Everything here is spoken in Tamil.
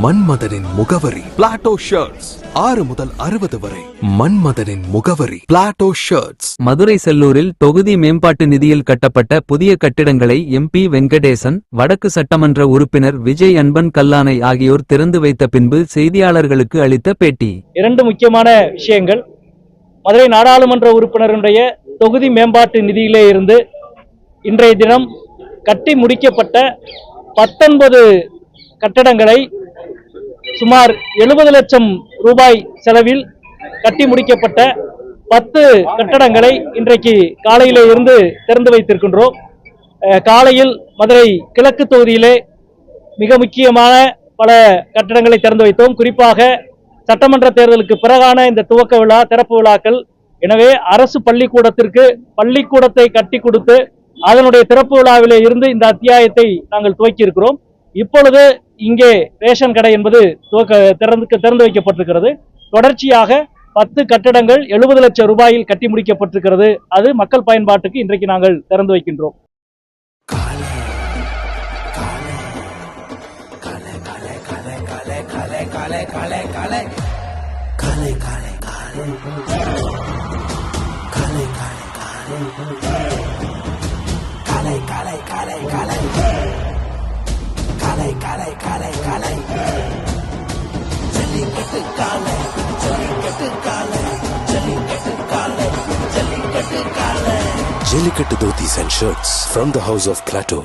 மன்மதனின் முகவரி பிளாட்டோ ஷர்ட்ஸ். 6 முதல் 60 வரை. மன்மதனின் முகவரி பிளாட்டோ ஷர்ட்ஸ். மதுரை செல்லூரில் தொகுதி மேம்பாட்டு நிதியில் கட்டப்பட்ட புதிய கட்டிடங்களை MP வெங்கடேசன், வடக்கு சட்டமன்ற உறுப்பினர் விஜய் அன்பன் கல்லானை ஆகியோர் திறந்து வைத்த பின்பு செய்தியாளர்களுக்கு அளித்த பேட்டி. 2 முக்கியமான விஷயங்கள். மதுரை நாடாளுமன்ற உறுப்பினருடைய தொகுதி மேம்பாட்டு நிதியிலே இருந்து இன்றைய தினம் கட்டி முடிக்கப்பட்ட 19 கட்டடங்களை சுமார் 70 லட்சம் ரூபாய் செலவில் கட்டி முடிக்கப்பட்ட 10 கட்டடங்களை இன்றைக்கு காலையிலே இருந்து திறந்து வைத்திருக்கின்றோம். காலையில் மதுரை கிழக்கு தொகுதியிலே மிக முக்கியமான பல கட்டடங்களை திறந்து வைத்தோம். குறிப்பாக சட்டமன்ற தேர்தலுக்கு பிறகான இந்த துவக்க விழா, திறப்பு விழாக்கள். எனவே அரசு பள்ளிக்கூடத்தை கட்டி கொடுத்து அதனுடைய திறப்பு விழாவிலே இருந்து இந்த அத்தியாயத்தை நாங்கள் துவக்கி இருக்கிறோம். இப்பொழுது இங்கே ரேஷன் கடை என்பது திறந்து வைக்கப்பட்டிருக்கிறது. தொடர்ச்சியாக 10 கட்டடங்கள் 70 லட்சம் ரூபாயில் கட்டி முடிக்கப்பட்டிருக்கிறது. அது மக்கள் பயன்பாட்டுக்கு இன்றைக்கு நாங்கள் திறந்து வைக்கின்றோம். Jellicate dhotis and shirts from the house of Plateau.